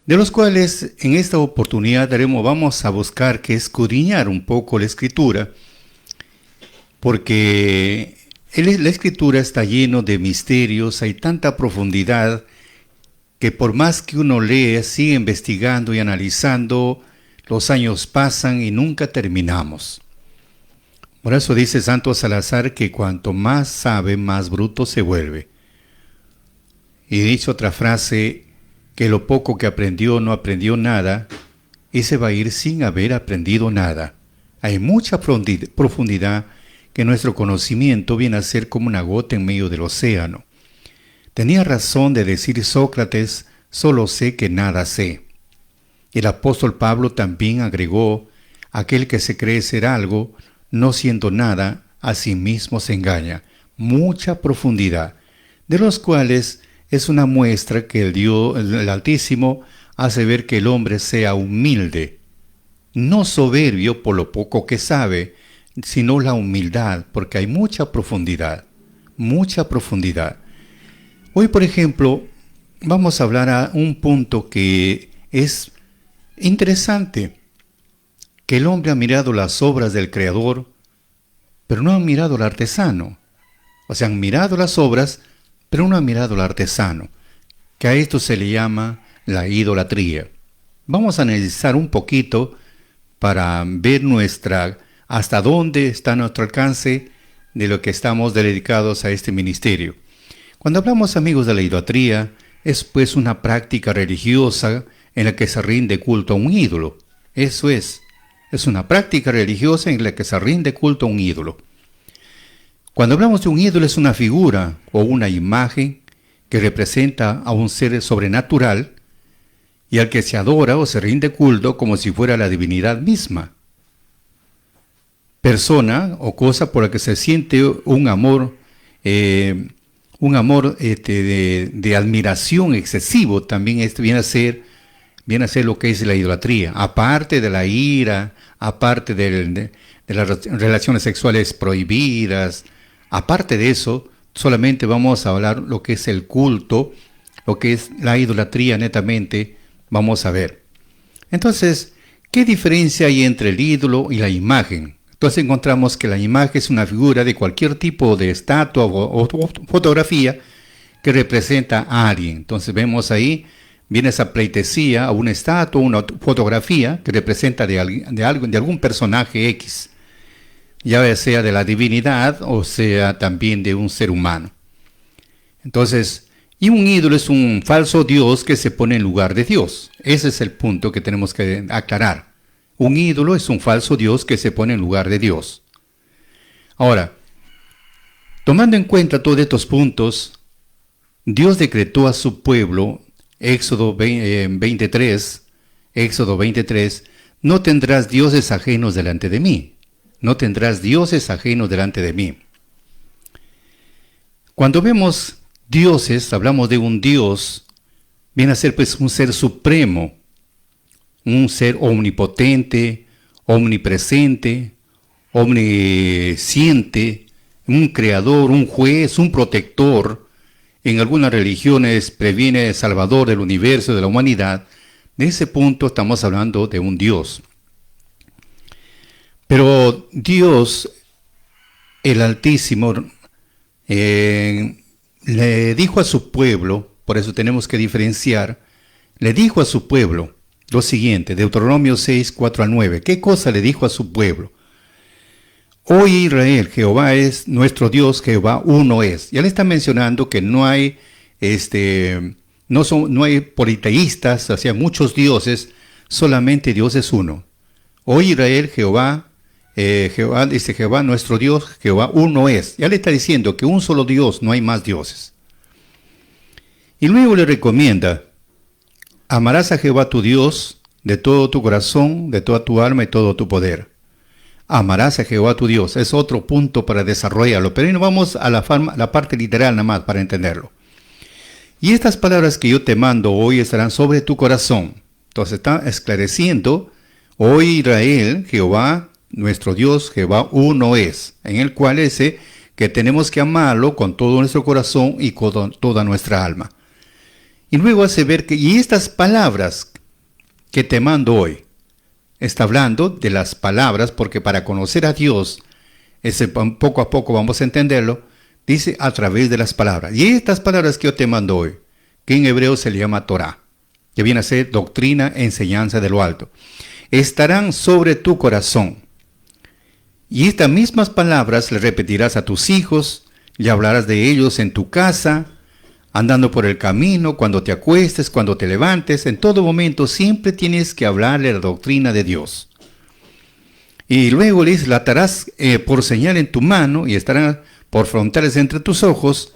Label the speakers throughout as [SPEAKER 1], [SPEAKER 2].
[SPEAKER 1] de los cuales en esta oportunidad vamos a buscar que escudriñar un poco la Escritura, porque la Escritura está lleno de misterios, hay tanta profundidad que por más que uno lee, sigue investigando y analizando, los años pasan y nunca terminamos. Por eso dice Santo Salazar que cuanto más sabe, más bruto se vuelve. Y dice otra frase, que lo poco que aprendió no aprendió nada, y se va a ir sin haber aprendido nada. Hay mucha profundidad que nuestro conocimiento viene a ser como una gota en medio del océano. Tenía razón de decir Sócrates, solo sé que nada sé. El apóstol Pablo también agregó, aquel que se cree ser algo, no siendo nada, a sí mismo se engaña. Mucha profundidad, de los cuales es una muestra que el Altísimo hace ver que el hombre sea humilde, no soberbio por lo poco que sabe, sino la humildad, porque hay mucha profundidad, mucha profundidad. Hoy, por ejemplo, vamos a hablar a un punto que es interesante, que el hombre ha mirado las obras del Creador, pero no han mirado al artesano. O sea, han mirado las obras, pero no han mirado al artesano, que a esto se le llama la idolatría. Vamos a analizar un poquito para ver hasta dónde está nuestro alcance de lo que estamos dedicados a este ministerio. Cuando hablamos, amigos, de la idolatría, es pues una práctica religiosa en la que se rinde culto a un ídolo. Eso es una práctica religiosa en la que se rinde culto a un ídolo. Cuando hablamos de un ídolo, es una figura o una imagen que representa a un ser sobrenatural y al que se adora o se rinde culto como si fuera la divinidad misma. Persona o cosa por la que se siente un amor de admiración excesivo, también viene a ser lo que es la idolatría, aparte de la ira, aparte de las relaciones sexuales prohibidas. Aparte de eso, solamente vamos a hablar lo que es el culto, lo que es la idolatría netamente, vamos a ver. Entonces, ¿qué diferencia hay entre el ídolo y la imagen? Entonces encontramos que la imagen es una figura de cualquier tipo de estatua o fotografía que representa a alguien. Entonces vemos ahí, viene esa pleitesía a una estatua, una fotografía que representa de algún personaje X, ya sea de la divinidad o sea también de un ser humano. Entonces, y un ídolo es un falso Dios que se pone en lugar de Dios. Ese es el punto que tenemos que aclarar. Un ídolo es un falso Dios que se pone en lugar de Dios. Ahora, tomando en cuenta todos estos puntos, Dios decretó a su pueblo, Éxodo 23, no tendrás dioses ajenos delante de mí. No tendrás dioses ajenos delante de mí. Cuando vemos dioses, hablamos de un Dios, viene a ser pues un ser supremo, un ser omnipotente, omnipresente, omnisciente, un creador, un juez, un protector. En algunas religiones previene el salvador del universo, de la humanidad. De ese punto estamos hablando de un Dios. Pero Dios, el Altísimo, le dijo a su pueblo, por eso tenemos que diferenciar, le dijo a su pueblo lo siguiente, Deuteronomio 6, 4 al 9. ¿Qué cosa le dijo a su pueblo? Oye Israel, Jehová es nuestro Dios, Jehová uno es. Ya le está mencionando que no hay politeístas, o sea, muchos dioses, solamente Dios es uno. Oye Israel, Jehová dice Jehová nuestro Dios, Jehová uno es. Ya le está diciendo que un solo Dios, no hay más dioses. Y luego le recomienda, amarás a Jehová tu Dios de todo tu corazón, de toda tu alma y todo tu poder. Amarás a Jehová tu Dios. Es otro punto para desarrollarlo, pero ahí nos vamos a la parte literal nada más para entenderlo. Y estas palabras que yo te mando hoy estarán sobre tu corazón. Entonces está esclareciendo, oye Israel, Jehová nuestro Dios, Jehová uno es, en el cual dice que tenemos que amarlo con todo nuestro corazón y con toda nuestra alma. Y luego hace ver que, y estas palabras que te mando hoy. Está hablando de las palabras, porque para conocer a Dios, poco a poco vamos a entenderlo, dice a través de las palabras. Y estas palabras que yo te mando hoy, que en hebreo se le llama Torah, que viene a ser doctrina, enseñanza de lo alto, estarán sobre tu corazón. Y estas mismas palabras le repetirás a tus hijos, le hablarás de ellos en tu casa, andando por el camino, cuando te acuestes, cuando te levantes, en todo momento siempre tienes que hablarle la doctrina de Dios. Y luego le dice, la atarás por señal en tu mano y estarán por frontales entre tus ojos,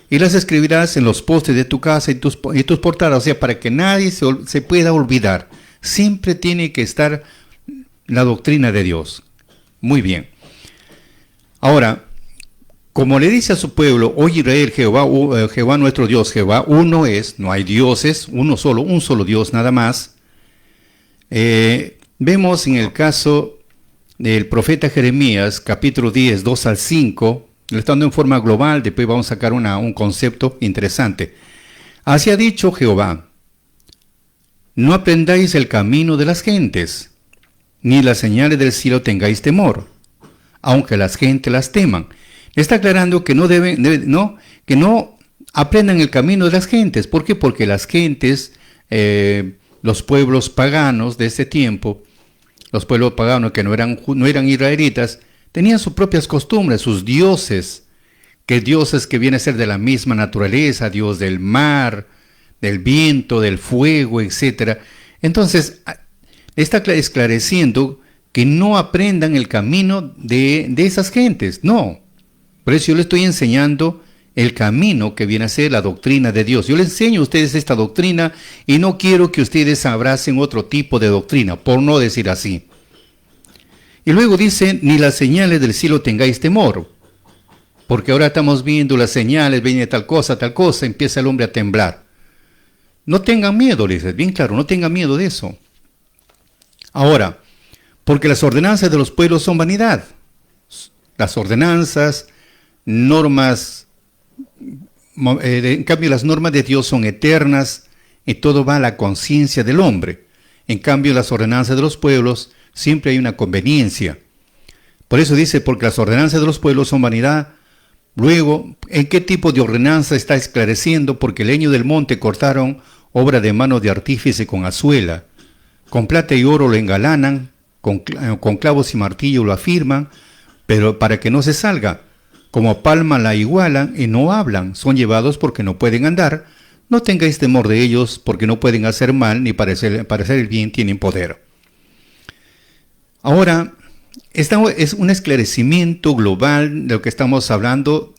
[SPEAKER 1] y las escribirás en los postes de tu casa y tus portadas, o sea, para que nadie se pueda olvidar. Siempre tiene que estar la doctrina de Dios. Muy bien. Ahora, como le dice a su pueblo, oye Israel, Jehová nuestro Dios, Jehová uno es, no hay dioses, un solo Dios nada más. Vemos en el caso del profeta Jeremías, capítulo 10, 2 al 5, estando en forma global, después vamos a sacar un concepto interesante. Así ha dicho Jehová, no aprendáis el camino de las gentes, ni las señales del cielo tengáis temor, aunque las gentes las teman. Está aclarando que que no aprendan el camino de las gentes. ¿Por qué? Porque las gentes, los pueblos paganos de ese tiempo, los pueblos paganos que no eran israelitas, tenían sus propias costumbres, sus dioses que vienen a ser de la misma naturaleza, Dios del mar, del viento, del fuego, etc. Entonces, está esclareciendo que no aprendan el camino de esas gentes, no. Por eso yo les estoy enseñando el camino que viene a ser la doctrina de Dios. Yo les enseño a ustedes esta doctrina y no quiero que ustedes abracen otro tipo de doctrina, por no decir así. Y luego dice, ni las señales del cielo tengáis temor, porque ahora estamos viendo las señales, viene tal cosa, empieza el hombre a temblar. No tengan miedo, le dice, bien claro, no tengan miedo de eso. Ahora, porque las ordenanzas de los pueblos son vanidad. Las ordenanzas, normas, en cambio las normas de Dios son eternas y todo va a la conciencia del hombre. En cambio las ordenanzas de los pueblos siempre hay una conveniencia. Por eso dice, porque las ordenanzas de los pueblos son vanidad. Luego, ¿en qué tipo de ordenanza está esclareciendo? Porque el leño del monte cortaron, obra de mano de artífice con azuela. Con plata y oro lo engalanan, con clavos y martillo lo afirman, pero para que no se salga, como palma la igualan y no hablan, son llevados porque no pueden andar. No tengáis temor de ellos, porque no pueden hacer mal, ni para hacer el bien tienen poder. Ahora, es un esclarecimiento global de lo que estamos hablando,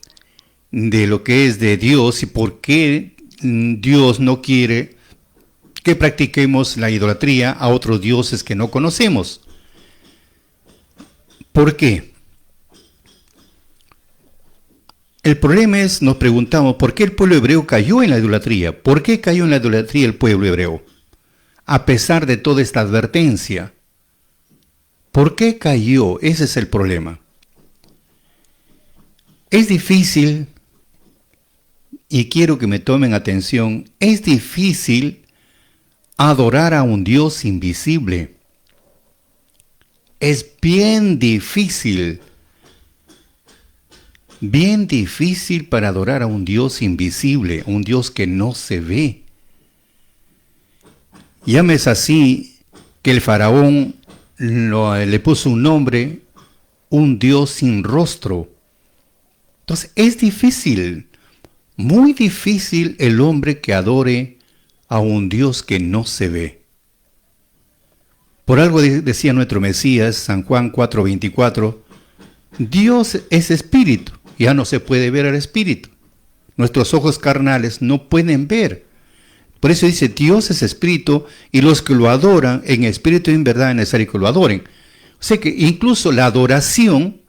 [SPEAKER 1] de lo que es de Dios y por qué Dios no quiere que practiquemos la idolatría a otros dioses que no conocemos. ¿Por qué? El problema es, nos preguntamos, ¿por qué el pueblo hebreo cayó en la idolatría? ¿Por qué cayó en la idolatría el pueblo hebreo? A pesar de toda esta advertencia. ¿Por qué cayó? Ese es el problema. Es difícil, y quiero que me tomen atención, es difícil adorar a un Dios invisible. Es bien difícil para adorar a un Dios invisible, un Dios que no se ve. Llames así que el faraón le puso un nombre, un Dios sin rostro. Entonces es difícil, muy difícil el hombre que adore a un Dios que no se ve. Por algo decía nuestro Mesías, San Juan 4:24, Dios es espíritu, ya no se puede ver al espíritu. Nuestros ojos carnales no pueden ver. Por eso dice, Dios es espíritu y los que lo adoran en espíritu y en verdad es necesario que lo adoren. O sea que incluso la adoración,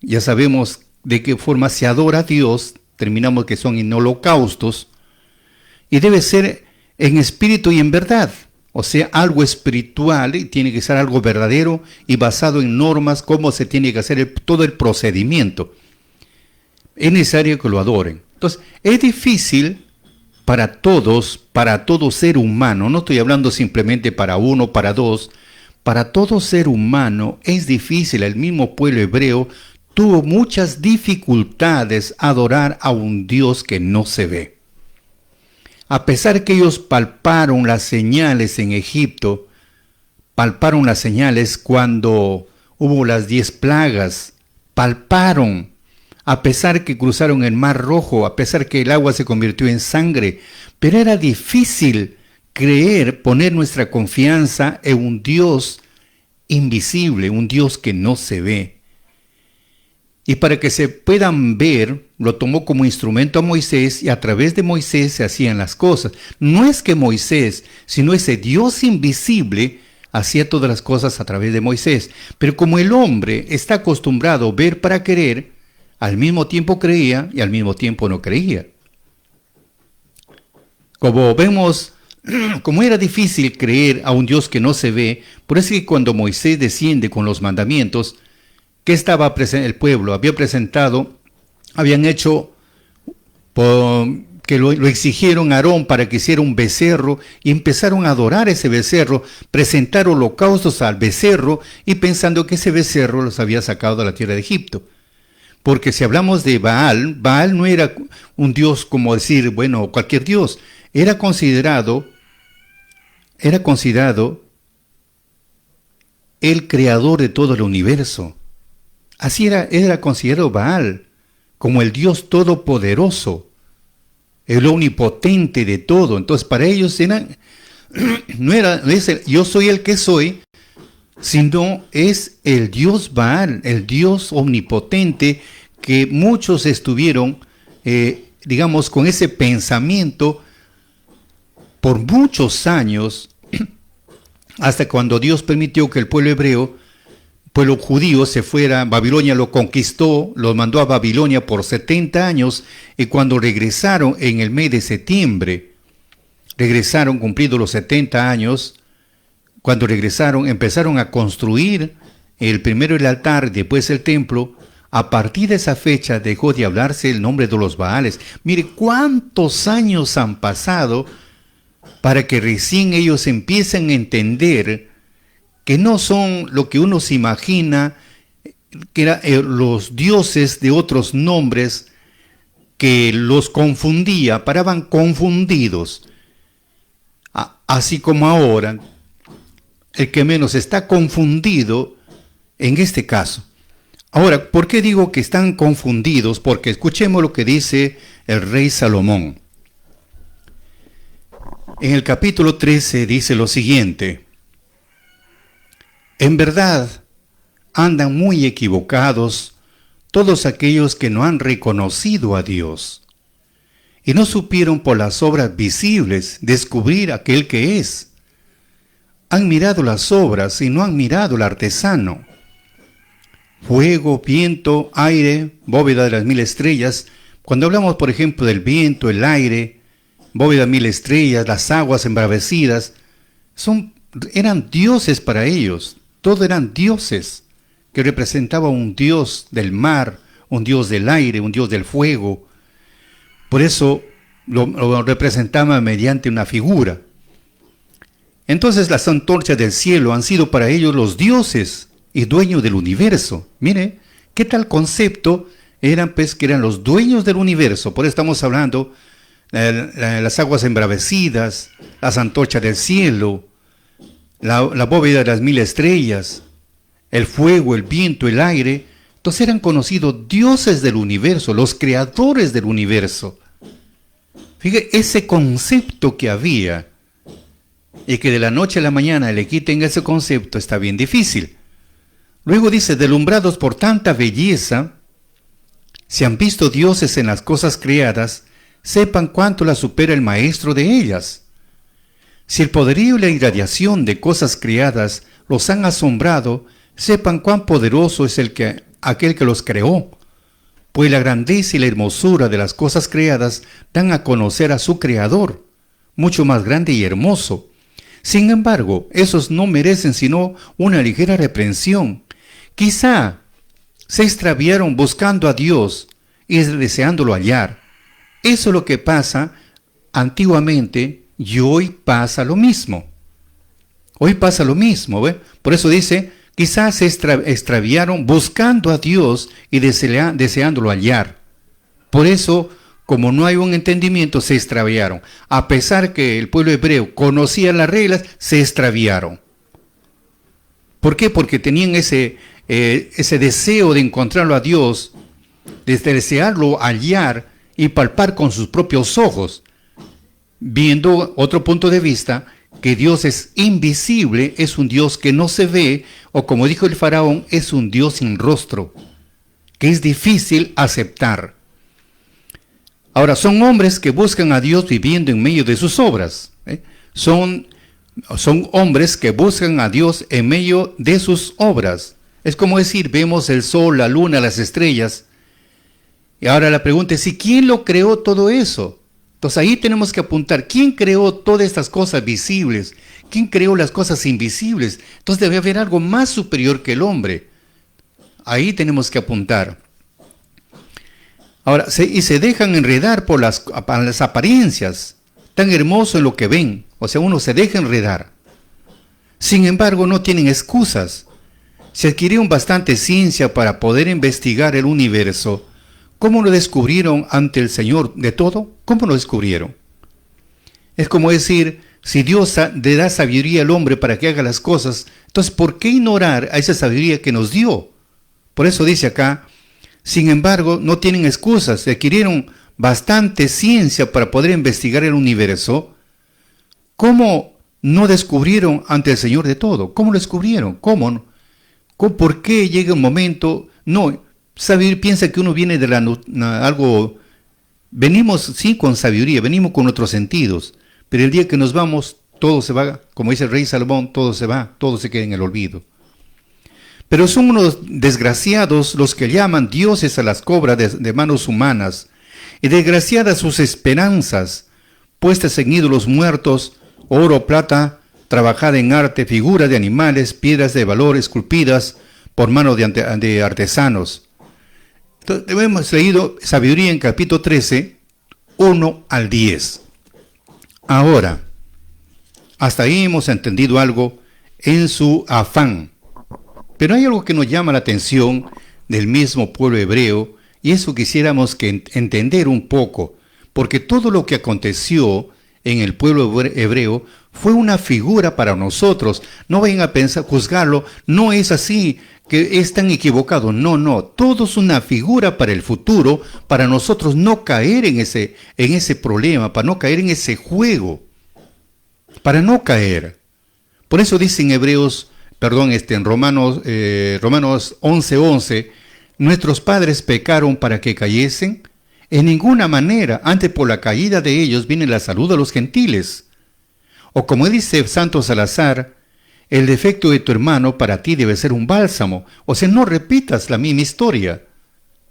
[SPEAKER 1] ya sabemos de qué forma se adora a Dios, terminamos que son en holocaustos, y debe ser en espíritu y en verdad. O sea, algo espiritual y tiene que ser algo verdadero y basado en normas, cómo se tiene que hacer todo el procedimiento. Es necesario que lo adoren. Entonces, es difícil para todo ser humano, no estoy hablando simplemente para uno, para dos, para todo ser humano es difícil. El mismo pueblo hebreo tuvo muchas dificultades adorar a un Dios que no se ve. A pesar que ellos palparon las señales en Egipto, palparon las señales cuando hubo las 10 plagas, palparon, a pesar que cruzaron el Mar Rojo, a pesar que el agua se convirtió en sangre, pero era difícil creer, poner nuestra confianza en un Dios invisible, un Dios que no se ve. Y para que se puedan ver, lo tomó como instrumento a Moisés y a través de Moisés se hacían las cosas. No es que Moisés, sino ese Dios invisible hacía todas las cosas a través de Moisés. Pero como el hombre está acostumbrado a ver para querer, al mismo tiempo creía y al mismo tiempo no creía. Como vemos, como era difícil creer a un Dios que no se ve, por eso es que cuando Moisés desciende con los mandamientos, ¿qué estaba el pueblo? Habían hecho, que lo exigieron a Aarón para que hiciera un becerro y empezaron a adorar ese becerro, presentar holocaustos al becerro y pensando que ese becerro los había sacado de la tierra de Egipto. Porque si hablamos de Baal, Baal no era un dios como decir, bueno, cualquier dios. Era considerado el creador de todo el universo. Así era considerado Baal, como el Dios todopoderoso, el omnipotente de todo. Entonces para ellos no es yo soy el que soy, sino es el Dios Baal, el Dios omnipotente, que muchos estuvieron, digamos, con ese pensamiento por muchos años, hasta cuando Dios permitió que el pueblo hebreo, pueblo judío, se fuera. Babilonia lo conquistó, los mandó a Babilonia por 70 años, y cuando regresaron en el mes de septiembre, regresaron cumplidos los 70 años, cuando regresaron empezaron a construir primero el altar, después el templo. A partir de esa fecha dejó de hablarse el nombre de los Baales. Mire cuántos años han pasado para que recién ellos empiecen a entender que no son lo que uno se imagina, que eran los dioses de otros nombres, que los confundía, paraban confundidos. Así como ahora, el que menos está confundido en este caso. Ahora, ¿por qué digo que están confundidos? Porque escuchemos lo que dice el rey Salomón. En el capítulo 13 dice lo siguiente: en verdad, andan muy equivocados todos aquellos que no han reconocido a Dios y no supieron por las obras visibles descubrir aquel que es. Han mirado las obras y no han mirado al artesano. Fuego, viento, aire, bóveda de las 1000 estrellas. Cuando hablamos, por ejemplo, del viento, el aire, bóveda de 1000 estrellas, las aguas embravecidas, eran dioses para ellos. Todos eran dioses, que representaban un dios del mar, un dios del aire, un dios del fuego. Por eso lo representaban mediante una figura. Entonces las antorchas del cielo han sido para ellos los dioses y dueños del universo. Mire, ¿qué tal concepto? Eran pues que eran los dueños del universo. Por eso estamos hablando de las aguas embravecidas, las antorchas del cielo, la bóveda de las 1000 estrellas, el fuego, el viento, el aire. Entonces eran conocidos dioses del universo, los creadores del universo. Fíjate, ese concepto que había, y que de la noche a la mañana le quiten ese concepto, está bien difícil. Luego dice, deslumbrados por tanta belleza, si han visto dioses en las cosas creadas, sepan cuánto la supera el maestro de ellas. Si el poderío y la irradiación de cosas creadas los han asombrado, sepan cuán poderoso es aquel que los creó, pues la grandeza y la hermosura de las cosas creadas dan a conocer a su creador, mucho más grande y hermoso. Sin embargo, esos no merecen sino una ligera reprensión. Quizá se extraviaron buscando a Dios y deseándolo hallar. Eso es lo que pasa antiguamente y hoy pasa lo mismo. Hoy pasa lo mismo, ¿ve? Por eso dice, quizás se extraviaron buscando a Dios y deseándolo hallar. Por eso, como no hay un entendimiento, se extraviaron. A pesar que el pueblo hebreo conocía las reglas, se extraviaron. ¿Por qué? Porque tenían ese deseo de encontrarlo a Dios, de desearlo hallar y palpar con sus propios ojos, viendo otro punto de vista, que Dios es invisible, es un Dios que no se ve, o como dijo el faraón, es un Dios sin rostro, que es difícil aceptar. Ahora, son hombres que buscan a Dios viviendo en medio de sus obras. Son hombres que buscan a Dios en medio de sus obras. Es como decir, vemos el sol, la luna, las estrellas. Y ahora la pregunta es, ¿y quién lo creó todo eso? Entonces ahí tenemos que apuntar, ¿quién creó todas estas cosas visibles? ¿Quién creó las cosas invisibles? Entonces debe haber algo más superior que el hombre. Ahí tenemos que apuntar. Ahora, se dejan enredar por las apariencias, tan hermoso en lo que ven. O sea, uno se deja enredar. Sin embargo, no tienen excusas. Se adquirieron bastante ciencia para poder investigar el universo. ¿Cómo lo descubrieron ante el Señor de todo? ¿Cómo lo descubrieron? Es como decir, si Dios le da sabiduría al hombre para que haga las cosas, entonces ¿por qué ignorar a esa sabiduría que nos dio? Por eso dice acá, sin embargo, no tienen excusas, se adquirieron bastante ciencia para poder investigar el universo. ¿Cómo no descubrieron ante el Señor de todo? ¿Cómo lo descubrieron? ¿Cómo? ¿Por qué llega un momento? No, saber piensa que uno viene de algo, venimos sí con sabiduría, venimos con nuestros sentidos, pero el día que nos vamos, todo se va, como dice el rey Salomón, todo se va, todo se queda en el olvido. Pero son unos desgraciados los que llaman dioses a las cobras de manos humanas, y desgraciadas sus esperanzas, puestas en ídolos muertos, oro, plata, trabajada en arte, figuras de animales, piedras de valor esculpidas por manos de artesanos. Entonces, hemos leído Sabiduría en capítulo 13, 1 al 10. Ahora, hasta ahí hemos entendido algo en su afán. Pero hay algo que nos llama la atención del mismo pueblo hebreo, y eso quisiéramos que entender un poco, porque todo lo que aconteció en el pueblo hebreo fue una figura para nosotros. No vayan a pensar, juzgarlo, no es así, que es tan equivocado. No, todo es una figura para el futuro, para nosotros no caer en ese problema, para no caer en ese juego, para no caer. Por eso dice en en Romanos 11:11, nuestros padres pecaron para que cayesen. En ninguna manera, antes por la caída de ellos viene la salud de los gentiles. O como dice Santo Salazar, el defecto de tu hermano para ti debe ser un bálsamo. O sea, no repitas la misma historia.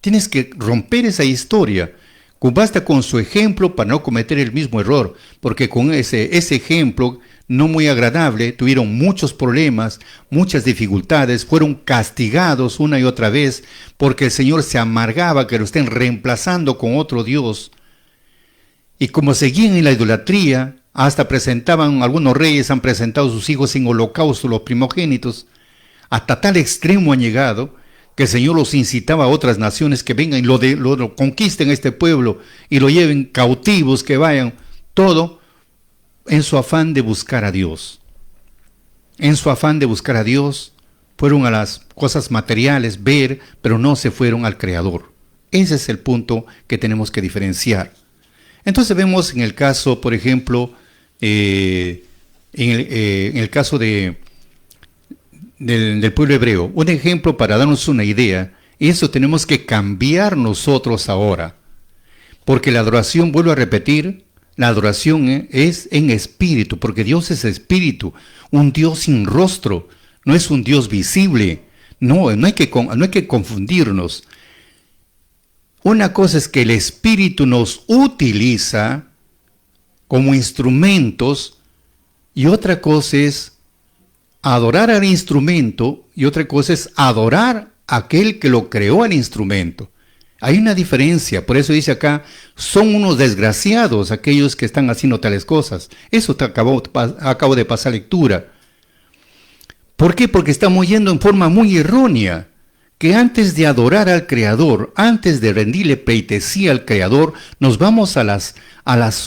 [SPEAKER 1] Tienes que romper esa historia. Basta con su ejemplo para no cometer el mismo error, porque con ese ejemplo no muy agradable tuvieron muchos problemas, muchas dificultades, fueron castigados una y otra vez porque el Señor se amargaba que lo estén reemplazando con otro Dios. Y como seguían en la idolatría, hasta algunos reyes han presentado a sus hijos en holocausto, los primogénitos. Hasta tal extremo han llegado que el Señor los incitaba a otras naciones que vengan y lo conquisten este pueblo y lo lleven cautivos, que vayan, todo en su afán de buscar a Dios. En su afán de buscar a Dios, fueron a las cosas materiales, ver, pero no se fueron al Creador. Ese es el punto que tenemos que diferenciar. Entonces vemos en el caso, por ejemplo, en el caso del pueblo hebreo, un ejemplo para darnos una idea, y eso tenemos que cambiar nosotros ahora, porque la adoración, vuelvo a repetir, la adoración es en espíritu, porque Dios es espíritu, un Dios sin rostro, no es un Dios visible. No hay que confundirnos. Una cosa es que el espíritu nos utiliza como instrumentos, y otra cosa es adorar al instrumento, y otra cosa es adorar a aquel que lo creó al instrumento. Hay una diferencia, por eso dice acá, son unos desgraciados aquellos que están haciendo tales cosas. Eso acabo de pasar lectura. ¿Por qué? Porque estamos yendo en forma muy errónea, que antes de adorar al Creador, antes de rendirle pleitesía al Creador, nos vamos a las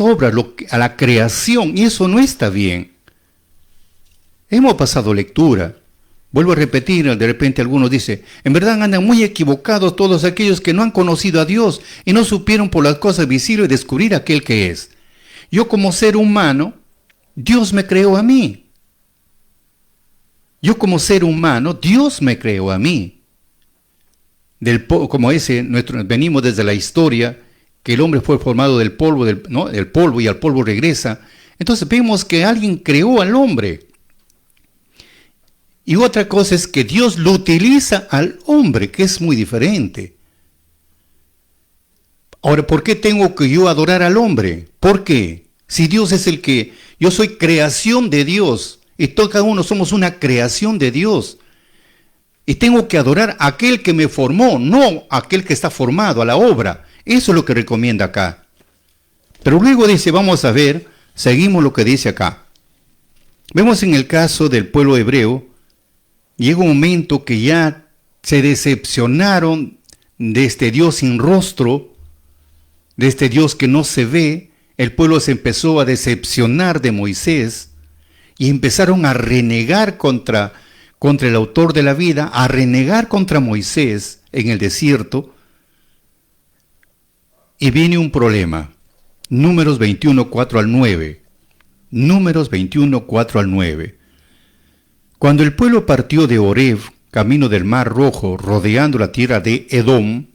[SPEAKER 1] obras, a la creación, y eso no está bien. Hemos pasado lectura. Vuelvo a repetir, de repente algunos dicen, en verdad andan muy equivocados todos aquellos que no han conocido a Dios y no supieron por las cosas visibles descubrir aquel que es. Yo como ser humano, Dios me creó a mí. Yo como ser humano, Dios me creó a mí. Como venimos desde la historia, que el hombre fue formado del polvo, del polvo y al polvo regresa. Entonces vemos que alguien creó al hombre. Y otra cosa es que Dios lo utiliza al hombre, que es muy diferente. Ahora, ¿por qué tengo que yo adorar al hombre? ¿Por qué? Si Dios es el que... Yo soy creación de Dios. Y todos cada uno somos una creación de Dios. Y tengo que adorar a aquel que me formó, no a aquel que está formado, a la obra. Eso es lo que recomienda acá. Pero luego dice, vamos a ver, seguimos lo que dice acá. Vemos en el caso del pueblo hebreo, llega un momento que ya se decepcionaron de este Dios sin rostro, de este Dios que no se ve. El pueblo se empezó a decepcionar de Moisés y empezaron a renegar contra el autor de la vida, a renegar contra Moisés en el desierto. Y viene un problema. Números 21, 4 al 9. Números 21, 4 al 9. Cuando el pueblo partió de Horeb, camino del Mar Rojo, rodeando la tierra de Edom,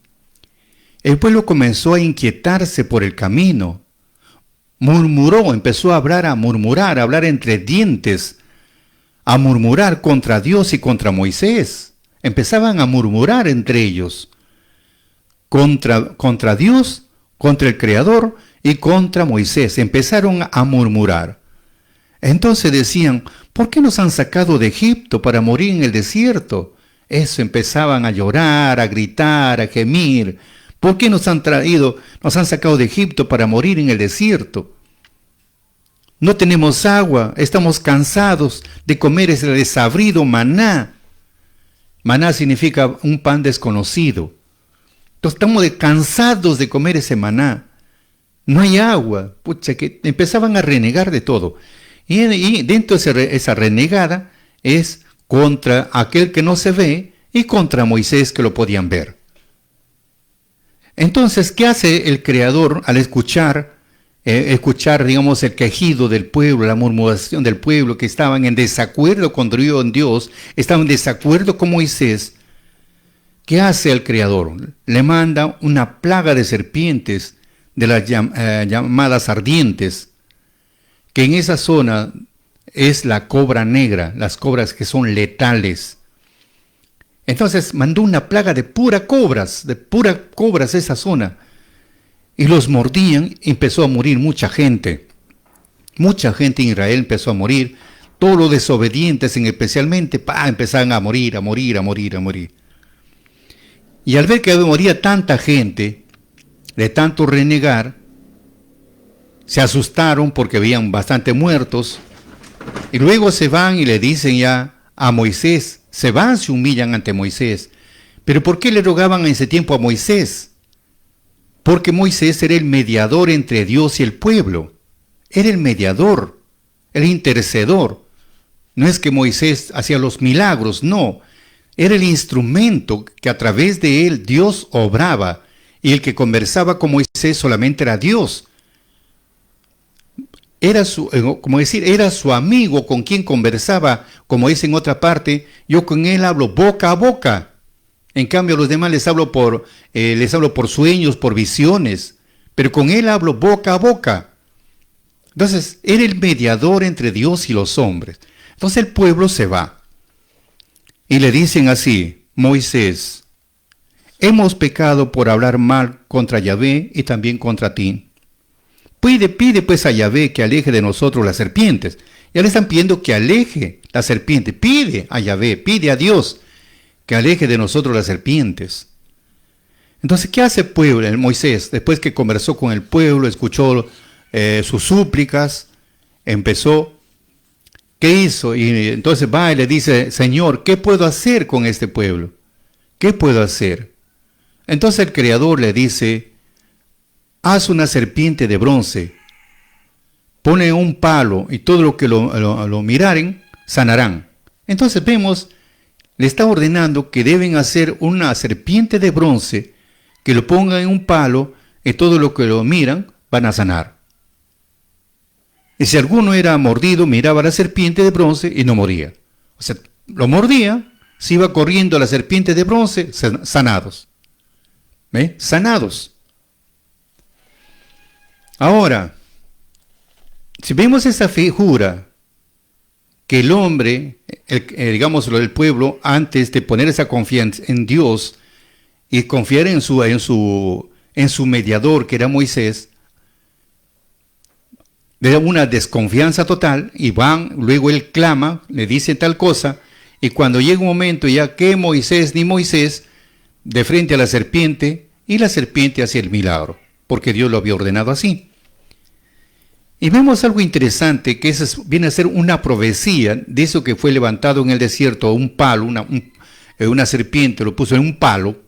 [SPEAKER 1] el pueblo comenzó a inquietarse por el camino. Murmuró, empezó a hablar entre dientes, a murmurar contra Dios y contra Moisés. Empezaban a murmurar entre ellos, contra Dios, contra el Creador y contra Moisés. Empezaron a murmurar. Entonces decían, ¿por qué nos han sacado de Egipto para morir en el desierto? Eso, empezaban a llorar, a gritar, a gemir. ¿Por qué nos han sacado de Egipto para morir en el desierto? No tenemos agua, estamos cansados de comer ese desabrido maná. Maná significa un pan desconocido. Entonces estamos cansados de comer ese maná. No hay agua. Pucha, que empezaban a renegar de todo. Y dentro de esa renegada es contra aquel que no se ve y contra Moisés que lo podían ver. Entonces, ¿qué hace el Creador al escuchar, digamos, el quejido del pueblo, la murmuración del pueblo que estaban en desacuerdo con Dios, estaban en desacuerdo con Moisés? ¿Qué hace el Creador? Le manda una plaga de serpientes, de las llamadas ardientes, que en esa zona es la cobra negra, las cobras que son letales. Entonces mandó una plaga de puras cobras esa zona. Y los mordían, empezó a morir mucha gente. Mucha gente en Israel empezó a morir. Todos los desobedientes especialmente, empezaron a morir. Y al ver que moría tanta gente, de tanto renegar, se asustaron porque veían bastante muertos. Y luego se van y le dicen ya a Moisés, se humillan ante Moisés. ¿Pero por qué le rogaban en ese tiempo a Moisés? Porque Moisés era el mediador entre Dios y el pueblo. Era el mediador, el intercedor. No es que Moisés hacía los milagros, no. Era el instrumento que a través de él Dios obraba. Y el que conversaba con Moisés solamente era Dios. Era su amigo con quien conversaba, como dice en otra parte, yo con él hablo boca a boca. En cambio a los demás les hablo por sueños, por visiones, pero con él hablo boca a boca. Entonces, era el mediador entre Dios y los hombres. Entonces el pueblo se va. Y le dicen así, Moisés, hemos pecado por hablar mal contra Yahvé y también contra ti. Pide pues a Yahvé que aleje de nosotros las serpientes. Ya le están pidiendo que aleje la serpiente. Pide a Yahvé, pide a Dios que aleje de nosotros las serpientes. Entonces, ¿qué hace Moisés? Después que conversó con el pueblo, escuchó sus súplicas, empezó, ¿qué hizo? Y entonces va y le dice, Señor, ¿qué puedo hacer con este pueblo? ¿Qué puedo hacer? Entonces el Creador le dice, haz una serpiente de bronce, pone un palo y todo lo que lo miraren, sanarán. Entonces vemos, le está ordenando que deben hacer una serpiente de bronce, que lo pongan en un palo y todo lo que lo miran van a sanar. Y si alguno era mordido, miraba a la serpiente de bronce y no moría. O sea, lo mordía, se iba corriendo a la serpiente de bronce, sanados. ¿Ve? Sanados. Ahora, si vemos esa figura, que el hombre, digámoslo, el pueblo, antes de poner esa confianza en Dios y confiar en su mediador, que era Moisés, le da una desconfianza total y luego él clama, le dice tal cosa, y cuando llega un momento ya que Moisés ni Moisés, de frente a la serpiente, y la serpiente hace el milagro, porque Dios lo había ordenado así. Y vemos algo interesante, que viene a ser una profecía de eso que fue levantado en el desierto, un palo, una serpiente, lo puso en un palo.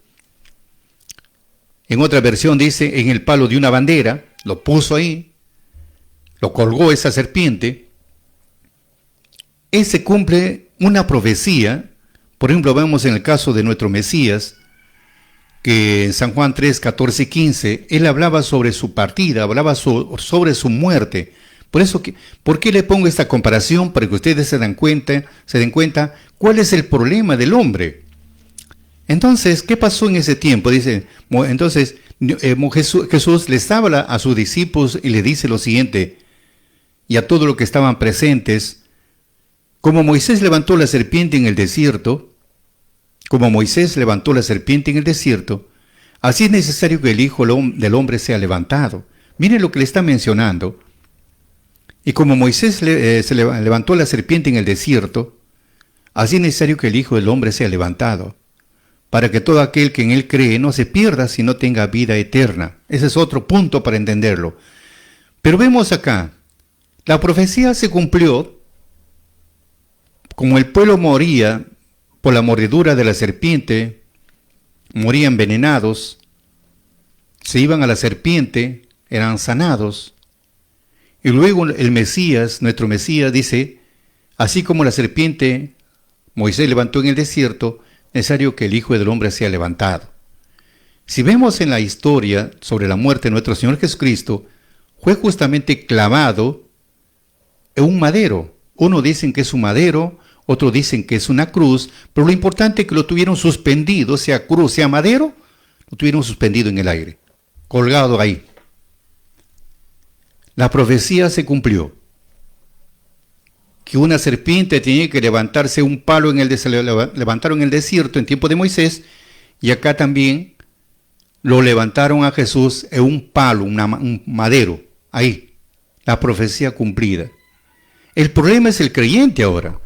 [SPEAKER 1] En otra versión dice, en el palo de una bandera, lo puso ahí, lo colgó esa serpiente. Se cumple una profecía. Por ejemplo, vemos en el caso de nuestro Mesías, que en San Juan 3, 14 y 15, él hablaba sobre su partida, hablaba sobre su muerte. ¿Por qué le pongo esta comparación? Para que ustedes se den cuenta cuál es el problema del hombre. Entonces, ¿qué pasó en ese tiempo? Dice, entonces Jesús les habla a sus discípulos y le dice lo siguiente, y a todos los que estaban presentes, como Moisés levantó la serpiente en el desierto, así es necesario que el Hijo del Hombre sea levantado. Miren lo que le está mencionando. Y como Moisés levantó la serpiente en el desierto, así es necesario que el Hijo del Hombre sea levantado, para que todo aquel que en él cree no se pierda, sino tenga vida eterna. Ese es otro punto para entenderlo. Pero vemos acá, la profecía se cumplió, como el pueblo moría por la mordedura de la serpiente, morían envenenados, se iban a la serpiente, eran sanados. Y luego el Mesías, nuestro Mesías, dice, así como la serpiente Moisés levantó en el desierto, es necesario que el Hijo del Hombre sea levantado. Si vemos en la historia sobre la muerte de nuestro Señor Jesucristo, fue justamente clavado en un madero. Uno dicen que es un madero, otros dicen que es una cruz, pero lo importante es que lo tuvieron suspendido, sea cruz, sea madero, lo tuvieron suspendido en el aire, colgado ahí. La profecía se cumplió, que una serpiente tenía que levantarse un palo levantaron en el desierto en tiempo de Moisés, y acá también lo levantaron a Jesús en un palo, un madero, ahí, la profecía cumplida. El problema es el creyente ahora.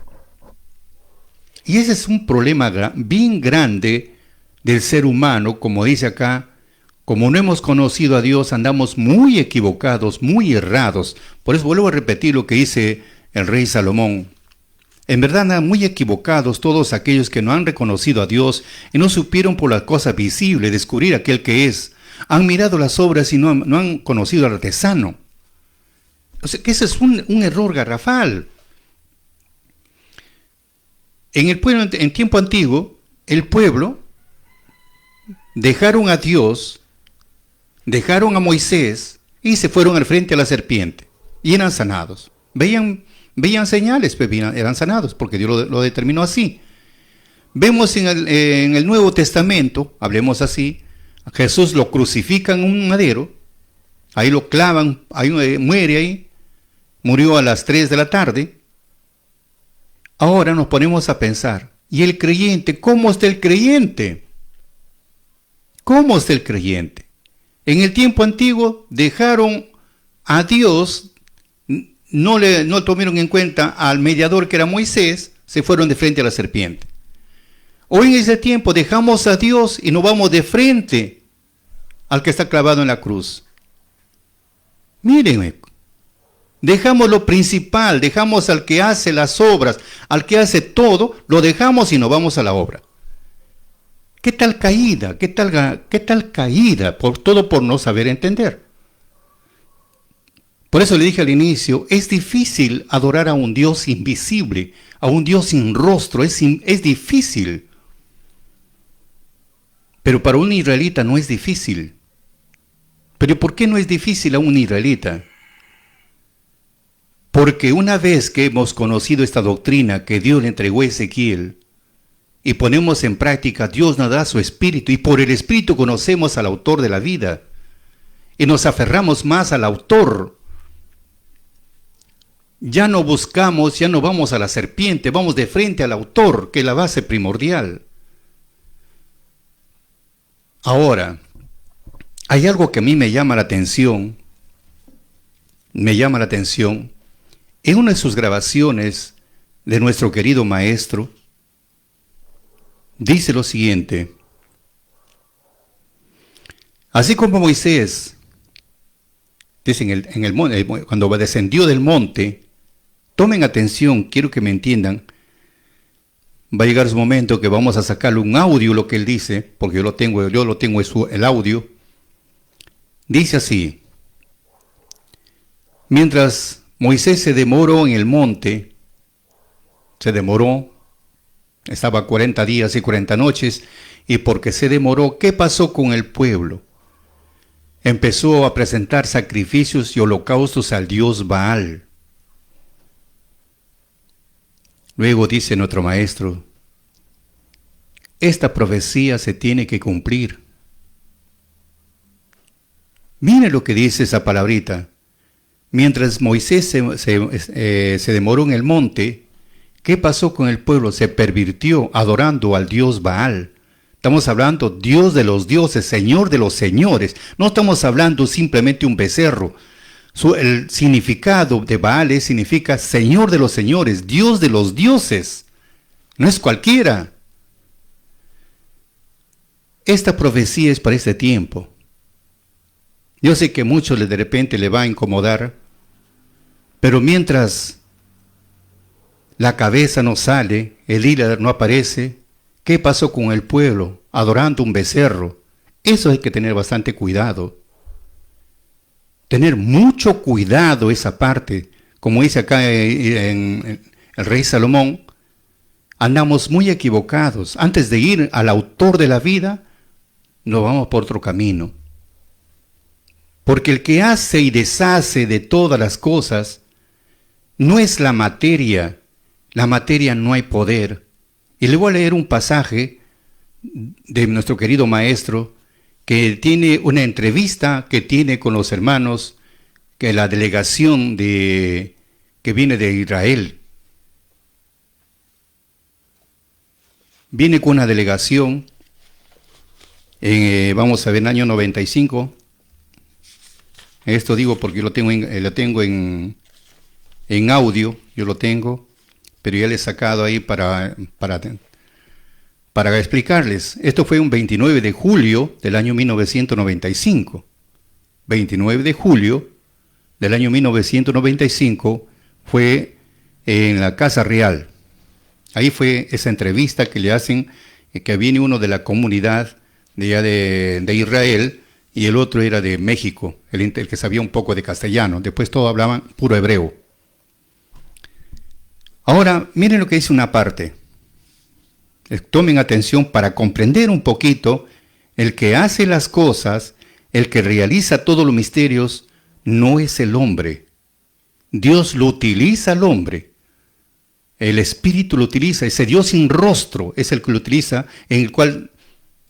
[SPEAKER 1] Y ese es un problema bien grande del ser humano, como dice acá, como no hemos conocido a Dios, andamos muy equivocados, muy errados. Por eso vuelvo a repetir lo que dice el rey Salomón. En verdad andan muy equivocados todos aquellos que no han reconocido a Dios y no supieron por la cosa visible descubrir aquel que es. Han mirado las obras y no han conocido al artesano. O sea que ese es un error garrafal. En tiempo antiguo, el pueblo dejaron a Dios, dejaron a Moisés y se fueron al frente a la serpiente y eran sanados. Veían señales, pues eran sanados porque Dios lo determinó así. Vemos en el Nuevo Testamento, hablemos así, a Jesús lo crucifican en un madero, ahí lo clavan, muere ahí, murió a las 3 de la tarde. Ahora nos ponemos a pensar, ¿y el creyente? ¿Cómo está el creyente? ¿Cómo está el creyente? En el tiempo antiguo dejaron a Dios, no tomaron en cuenta al mediador que era Moisés, se fueron de frente a la serpiente. Hoy en ese tiempo dejamos a Dios y nos vamos de frente al que está clavado en la cruz. Mírenme, dejamos lo principal, dejamos al que hace las obras, al que hace todo, lo dejamos y nos vamos a la obra. ¿Qué tal caída? ¿Qué tal caída? Todo por no saber entender. Por eso le dije al inicio, es difícil adorar a un Dios invisible, a un Dios sin rostro, es difícil. Pero para un israelita no es difícil. ¿Pero por qué no es difícil a un israelita? Porque una vez que hemos conocido esta doctrina que Dios le entregó a Ezequiel y ponemos en práctica, Dios nos da su espíritu y por el espíritu conocemos al autor de la vida y nos aferramos más al autor. Ya no buscamos, ya no vamos a la serpiente, vamos de frente al autor, que es la base primordial. Ahora, hay algo que a mí me llama la atención. En una de sus grabaciones de nuestro querido maestro, dice lo siguiente: así como Moisés, dice cuando descendió del monte, tomen atención, quiero que me entiendan, va a llegar su momento que vamos a sacarle un audio lo que él dice, porque yo lo tengo el audio. Dice así: mientras Moisés se demoró en el monte, estaba 40 días y 40 noches, y porque se demoró, ¿qué pasó con el pueblo? Empezó a presentar sacrificios y holocaustos al dios Baal. Luego dice nuestro maestro, esta profecía se tiene que cumplir. Mire lo que dice esa palabrita. Mientras Moisés se demoró en el monte, ¿qué pasó con el pueblo? Se pervirtió adorando al dios Baal. Estamos hablando Dios de los dioses, Señor de los señores. No estamos hablando simplemente un becerro. El significado de Baal significa Señor de los señores, Dios de los dioses. No es cualquiera. Esta profecía es para este tiempo. Yo sé que a muchos de repente le va a incomodar, pero mientras la cabeza no sale, el líder no aparece, ¿qué pasó con el pueblo adorando un becerro? Eso hay que tener bastante cuidado. Tener mucho cuidado esa parte. Como dice acá en el rey Salomón, andamos muy equivocados. Antes de ir al autor de la vida, nos vamos por otro camino. Porque el que hace y deshace de todas las cosas no es la materia. La materia no hay poder. Y le voy a leer un pasaje de nuestro querido maestro que tiene una entrevista que tiene con los hermanos, que la delegación que viene de Israel. Viene con una delegación, vamos a ver, en el año 95. Esto digo porque lo tengo en audio, yo lo tengo, pero ya le he sacado ahí para explicarles. Esto fue un 29 de julio del año 1995. 29 de julio del año 1995 fue en la Casa Real. Ahí fue esa entrevista que le hacen, que viene uno de la comunidad de Israel y el otro era de México, el que sabía un poco de castellano. Después todos hablaban puro hebreo. Ahora, miren lo que dice una parte. Tomen atención para comprender un poquito. El que hace las cosas, el que realiza todos los misterios, no es el hombre. Dios lo utiliza al hombre. El Espíritu lo utiliza. Ese Dios sin rostro es el que lo utiliza, en el cual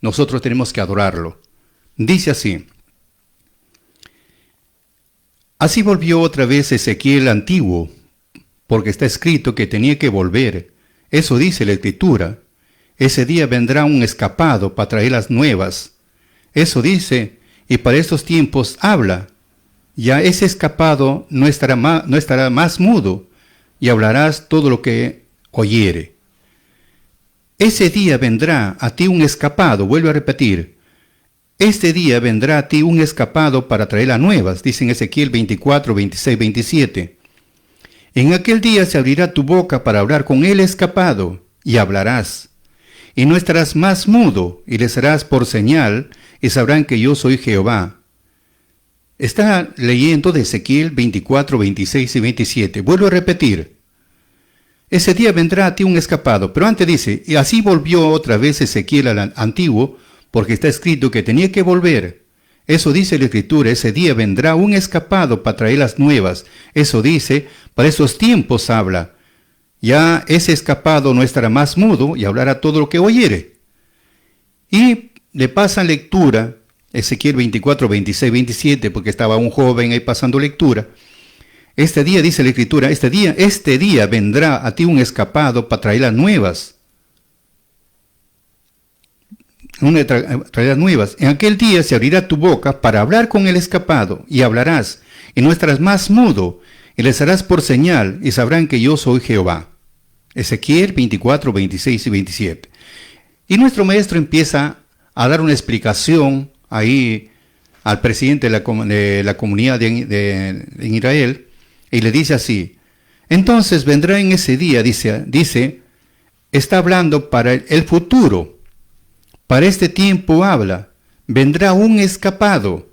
[SPEAKER 1] nosotros tenemos que adorarlo. Dice así: así volvió otra vez Ezequiel antiguo, porque está escrito que tenía que volver. Eso dice la Escritura. Ese día vendrá un escapado para traer las nuevas. Eso dice, y para estos tiempos habla. Ya ese escapado no estará más mudo, y hablarás todo lo que oyere. Ese día vendrá a ti un escapado, vuelvo a repetir. este día vendrá a ti un escapado para traer las nuevas, dice en Ezequiel 24, 26, 27. En aquel día se abrirá tu boca para hablar con el escapado, y hablarás. Y no estarás más mudo, y les harás por señal, y sabrán que yo soy Jehová. Está leyendo de Ezequiel 24, 26 y 27. Vuelvo a repetir. Ese día vendrá a ti un escapado, pero antes dice, y así volvió otra vez Ezequiel al antiguo, porque está escrito que tenía que volver. Eso dice la Escritura, ese día vendrá un escapado para traer las nuevas. Eso dice, para esos tiempos habla. Ya ese escapado no estará más mudo y hablará todo lo que oyere. Y le pasan lectura, Ezequiel 24, 26, 27, porque estaba un joven ahí pasando lectura. Este día, dice la Escritura, este día vendrá a ti un escapado para traer las nuevas. Traer las nuevas. En aquel día se abrirá tu boca para hablar con el escapado, y hablarás, y no estarás más mudo, y les harás por señal, y sabrán que yo soy Jehová. Ezequiel 24, 26 y 27. Y nuestro maestro empieza a dar una explicación ahí al presidente de la comunidad de Israel, y le dice así: entonces vendrá en ese día, dice, está hablando para el futuro. Para este tiempo habla, vendrá un escapado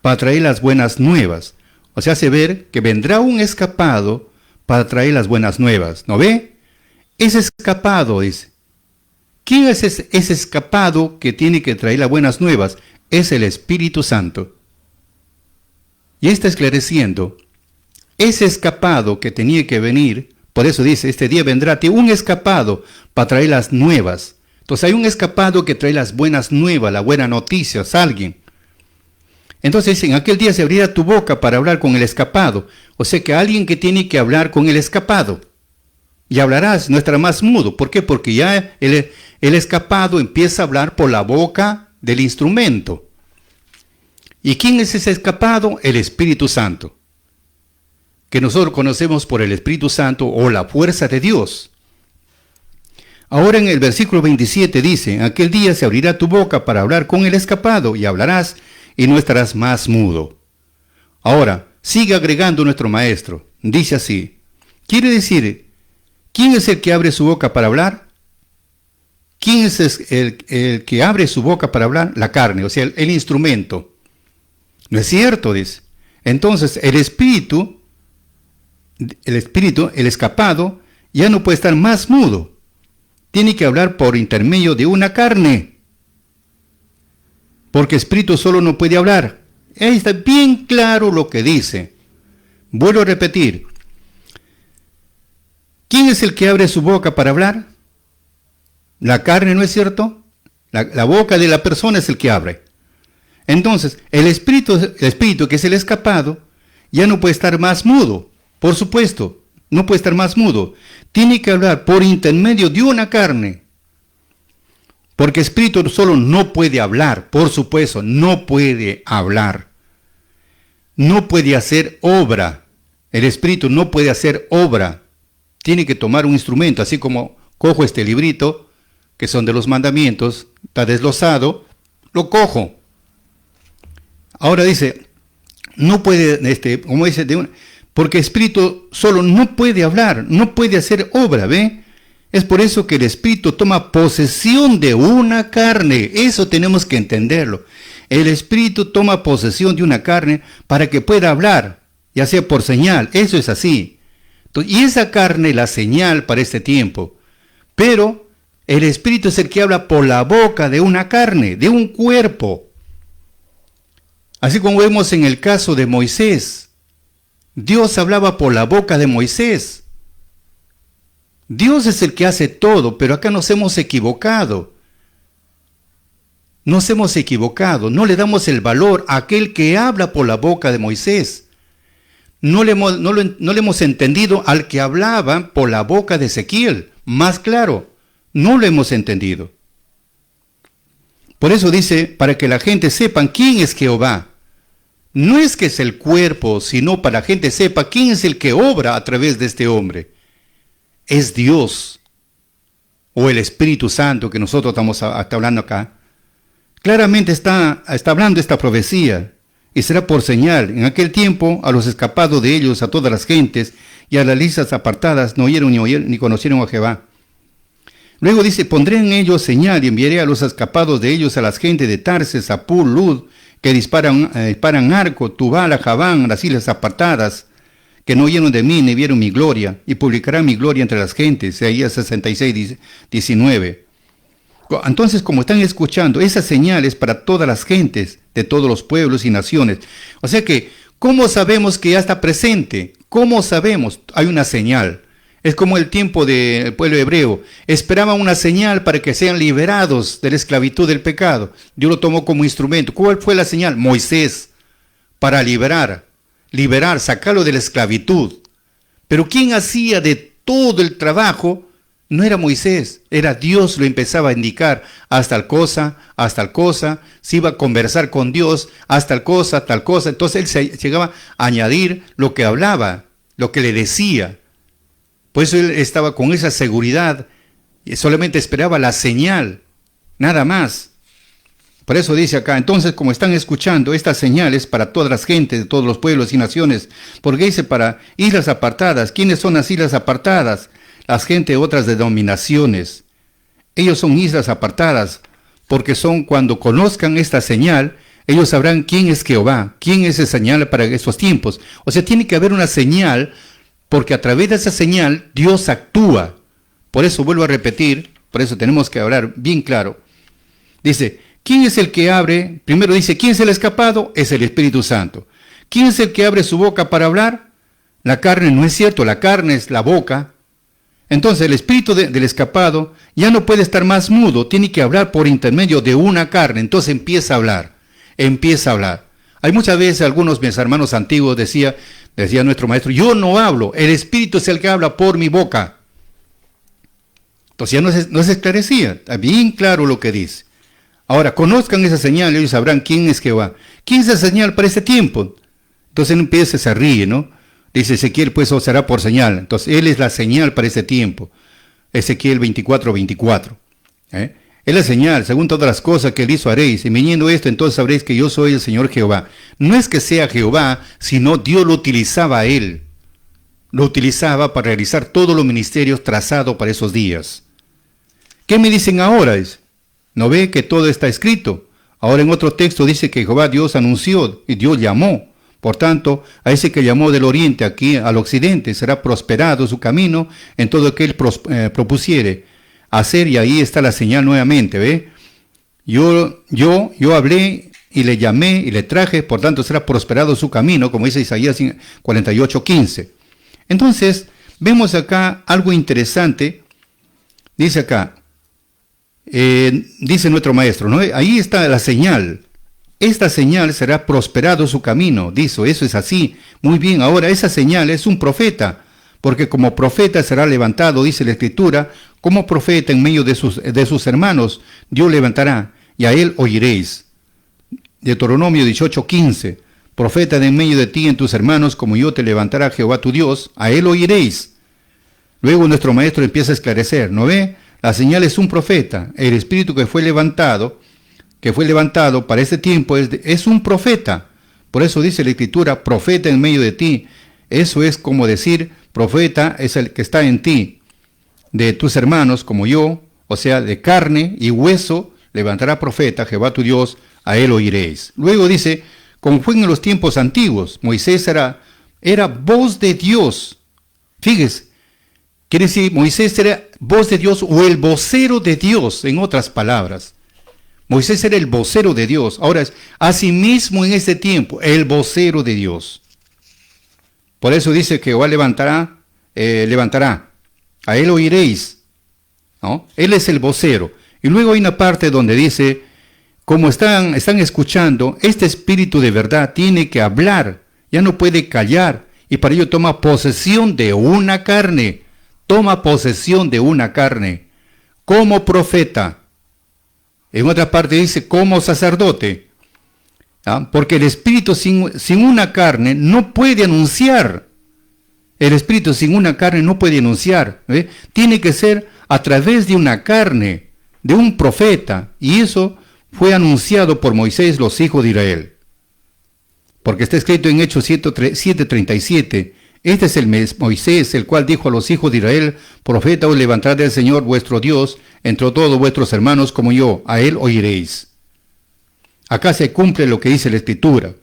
[SPEAKER 1] para traer las buenas nuevas. O sea, hace ver que vendrá un escapado para traer las buenas nuevas. ¿No ve? Ese escapado, dice. ¿Quién es ese escapado que tiene que traer las buenas nuevas? Es el Espíritu Santo. Y está esclareciendo, ese escapado que tenía que venir, por eso dice, este día vendrá a ti un escapado para traer las nuevas. Entonces hay un escapado que trae las buenas nuevas, la buena noticia, es alguien. Entonces en aquel día se abrirá tu boca para hablar con el escapado. O sea que alguien que tiene que hablar con el escapado. Y hablarás, no estará más mudo. ¿Por qué? Porque ya el escapado empieza a hablar por la boca del instrumento. ¿Y quién es ese escapado? El Espíritu Santo. Que nosotros conocemos por el Espíritu Santo o la fuerza de Dios. Ahora en el versículo 27 dice, en aquel día se abrirá tu boca para hablar con el escapado, y hablarás, y no estarás más mudo. Ahora, sigue agregando nuestro maestro. Dice así, quiere decir, ¿quién es el que abre su boca para hablar? ¿Quién es el que abre su boca para hablar? La carne, o sea, el instrumento. ¿No es cierto? Dice. Entonces, el espíritu, el escapado, ya no puede estar más mudo. Tiene que hablar por intermedio de una carne. Porque espíritu solo no puede hablar. Ahí está bien claro lo que dice. Vuelvo a repetir. ¿Quién es el que abre su boca para hablar? La carne, ¿no es cierto? La boca de la persona es el que abre. Entonces, el espíritu que es el escapado, ya no puede estar más mudo. Por supuesto, no puede estar más mudo. Tiene que hablar por intermedio de una carne. Porque espíritu solo no puede hablar. Por supuesto, no puede hablar. No puede hacer obra. El espíritu no puede hacer obra. Tiene que tomar un instrumento. Así como cojo este librito, que son de los mandamientos, está desglosado, lo cojo. Ahora dice, no puede, como dice, porque espíritu solo no puede hablar, no puede hacer obra, ¿ve? Es por eso que el espíritu toma posesión de una carne. Eso tenemos que entenderlo. El espíritu toma posesión de una carne para que pueda hablar, ya sea por señal. Eso es así. Y esa carne, la señal para este tiempo. Pero el espíritu es el que habla por la boca de una carne, de un cuerpo. Así como vemos en el caso de Moisés. Dios hablaba por la boca de Moisés. Dios es el que hace todo, pero acá nos hemos equivocado. Nos hemos equivocado, no le damos el valor a aquel que habla por la boca de Moisés. No le hemos entendido al que hablaba por la boca de Ezequiel. Más claro, no lo hemos entendido. Por eso dice, para que la gente sepa quién es Jehová. No es que es el cuerpo, sino para que la gente sepa quién es el que obra a través de este hombre. Es Dios, o el Espíritu Santo que nosotros estamos hablando acá. Claramente está hablando esta profecía, y será por señal. En aquel tiempo, a los escapados de ellos, a todas las gentes, y a las listas apartadas, no oyeron ni conocieron a Jehová. Luego dice, pondré en ellos señal, y enviaré a los escapados de ellos a las gentes de Tarses, Apul, Lud, que disparan arco, Tubal, Javán, las islas apartadas, que no oyeron de mí, ni vieron mi gloria, y publicarán mi gloria entre las gentes. Isaías 66, 19. Entonces, como están escuchando, esas señales para todas las gentes, de todos los pueblos y naciones. O sea que, ¿cómo sabemos que ya está presente? ¿Cómo sabemos? Hay una señal. Es como el tiempo del pueblo hebreo. Esperaban una señal para que sean liberados de la esclavitud del pecado. Dios lo tomó como instrumento. ¿Cuál fue la señal? Moisés, para liberar, sacarlo de la esclavitud. Pero ¿quién hacía de todo el trabajo? No era Moisés, era Dios, lo empezaba a indicar, haz tal cosa, se iba a conversar con Dios, haz tal cosa, entonces él se llegaba a añadir lo que hablaba, lo que le decía. Por eso él estaba con esa seguridad, y solamente esperaba la señal, nada más. Por eso dice acá, entonces como están escuchando estas señales para todas las gentes de todos los pueblos y naciones, porque dice para islas apartadas, ¿quiénes son las islas apartadas? Las gente de otras denominaciones. Ellos son islas apartadas, porque son cuando conozcan esta señal, ellos sabrán quién es Jehová, quién es esa señal para estos tiempos. O sea, tiene que haber una señal, porque a través de esa señal Dios actúa. Por eso vuelvo a repetir, por eso tenemos que hablar bien claro. Dice, ¿quién es el que abre? Primero dice, ¿quién es el escapado? Es el Espíritu Santo. ¿Quién es el que abre su boca para hablar? La carne no es cierto, la carne es la boca. Entonces el espíritu del escapado ya no puede estar más mudo, tiene que hablar por intermedio de una carne, entonces empieza a hablar. Hay muchas veces algunos mis hermanos antiguos decía nuestro maestro, yo no hablo, el espíritu es el que habla por mi boca. Entonces ya no se esclarecía, está bien claro lo que dice. Ahora, conozcan esa señal y ellos sabrán quién es Jehová. ¿Quién es esa señal para este tiempo? Entonces él empieza, se ríe, ¿no? Dice Ezequiel, pues os será por señal. Entonces, él es la señal para ese tiempo. Ezequiel 24:24. Es la señal, según todas las cosas que él hizo haréis. Y viniendo esto, entonces sabréis que yo soy el Señor Jehová. No es que sea Jehová, sino Dios lo utilizaba a él. Lo utilizaba para realizar todos los ministerios trazados para esos días. ¿Qué me dicen ahora? ¿No ve que todo está escrito? Ahora en otro texto dice que Jehová Dios anunció y Dios llamó. Por tanto, a ese que llamó del oriente aquí al occidente será prosperado su camino en todo lo que él propusiere hacer, y ahí está la señal nuevamente, ¿ve? Yo hablé y le llamé y le traje, por tanto será prosperado su camino, como dice Isaías 48:15. Entonces, vemos acá algo interesante, dice acá, dice nuestro maestro, ¿no? Ahí está la señal. Esta señal será prosperado su camino, dice, eso es así. Muy bien, ahora esa señal es un profeta, porque como profeta será levantado, dice la Escritura, como profeta en medio de sus hermanos, Dios levantará, y a él oiréis. Deuteronomio 18:15, profeta de en medio de ti en tus hermanos, como yo te levantará Jehová tu Dios, a él oiréis. Luego nuestro maestro empieza a esclarecer, ¿no ve? La señal es un profeta, el espíritu que fue levantado para este tiempo es un profeta. Por eso dice la Escritura, profeta en medio de ti. Eso es como decir, profeta es el que está en ti, de tus hermanos como yo, o sea, de carne y hueso, levantará profeta, Jehová tu Dios, a él oiréis. Luego dice, como fue en los tiempos antiguos, Moisés era voz de Dios. Fíjese, quiere decir, Moisés era voz de Dios o el vocero de Dios, en otras palabras. Moisés era el vocero de Dios. Ahora es asimismo en este tiempo, el vocero de Dios. Por eso dice que Jehová levantará, a él oiréis, ¿no? Él es el vocero. Y luego hay una parte donde dice, como están escuchando, este espíritu de verdad tiene que hablar, ya no puede callar, y para ello toma posesión de una carne, como profeta. En otra parte dice, como sacerdote, porque el espíritu sin una carne no puede anunciar. El espíritu sin una carne no puede anunciar. Tiene que ser a través de una carne, de un profeta. Y eso fue anunciado por Moisés los hijos de Israel. Porque está escrito en Hechos 7:37, este es el Moisés, el cual dijo a los hijos de Israel, profeta os levantará del Señor vuestro Dios, entre todos vuestros hermanos como yo, a él oiréis. Acá se cumple lo que dice la Escritura.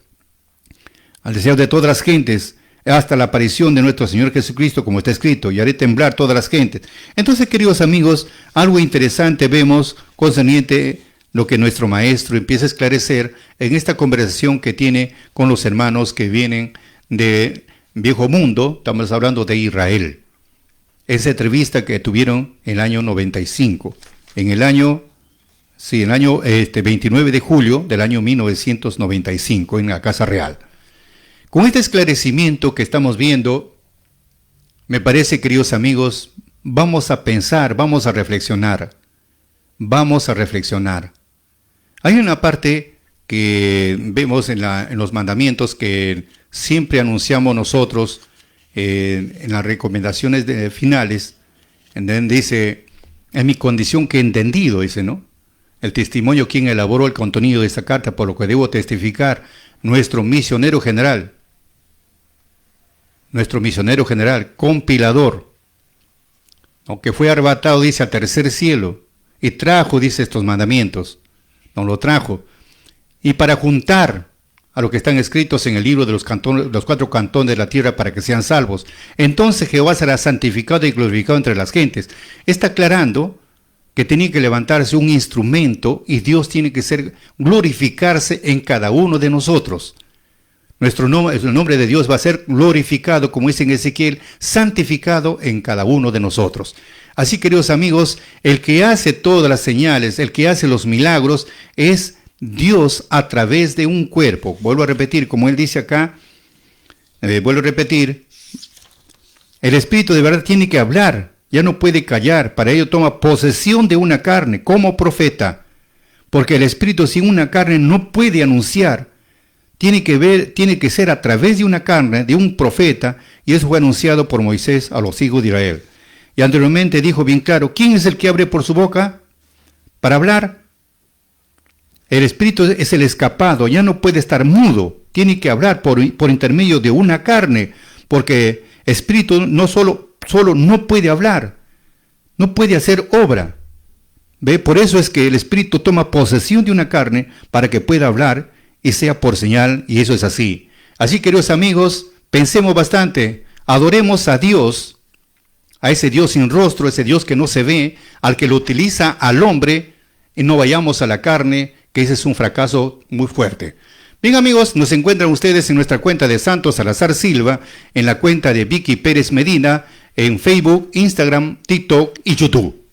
[SPEAKER 1] Al deseo de todas las gentes, hasta la aparición de nuestro Señor Jesucristo, como está escrito, y haré temblar todas las gentes. Entonces, queridos amigos, algo interesante vemos concerniente lo que nuestro maestro empieza a esclarecer en esta conversación que tiene con los hermanos que vienen de Viejo Mundo. Estamos hablando de Israel. Esa entrevista que tuvieron en el año 95, en el año 29 de julio del año 1995, en la Casa Real. Con este esclarecimiento que estamos viendo, me parece, queridos amigos, vamos a pensar, vamos a reflexionar. Hay una parte que vemos en los mandamientos que siempre anunciamos nosotros en las recomendaciones finales, en donde dice, en mi condición que he entendido, dice, ¿no? El testimonio quien elaboró el contenido de esta carta, por lo que debo testificar, nuestro misionero general, compilador, aunque fue arrebatado, dice, al tercer cielo, y trajo, dice, estos mandamientos, nos lo trajo, y para juntar a lo que están escritos en el libro de los 4 cantones de la tierra para que sean salvos. Entonces Jehová será santificado y glorificado entre las gentes. Está aclarando que tenía que levantarse un instrumento y Dios tiene que glorificarse en cada uno de nosotros. El nombre de Dios va a ser glorificado, como dice en Ezequiel, santificado en cada uno de nosotros. Así, queridos amigos, el que hace todas las señales, el que hace los milagros, es Dios a través de un cuerpo. Vuelvo a repetir, como él dice acá, el Espíritu de verdad tiene que hablar, ya no puede callar, para ello toma posesión de una carne, como profeta, porque el Espíritu sin una carne no puede anunciar. Tiene que ser a través de una carne, de un profeta, y eso fue anunciado por Moisés a los hijos de Israel. Y anteriormente dijo bien claro, ¿quién es el que abre por su boca para hablar? El Espíritu es el escapado, ya no puede estar mudo, tiene que hablar por intermedio de una carne, porque Espíritu no solo no puede hablar, no puede hacer obra. ¿Ve? Por eso es que el Espíritu toma posesión de una carne para que pueda hablar y sea por señal, y eso es así. Así, queridos amigos, pensemos bastante, adoremos a Dios, a ese Dios sin rostro, ese Dios que no se ve, al que lo utiliza al hombre, y no vayamos a la carne, que ese es un fracaso muy fuerte. Bien, amigos, nos encuentran ustedes en nuestra cuenta de Santos Salazar Silva, en la cuenta de Vicky Pérez Medina, en Facebook, Instagram, TikTok y YouTube.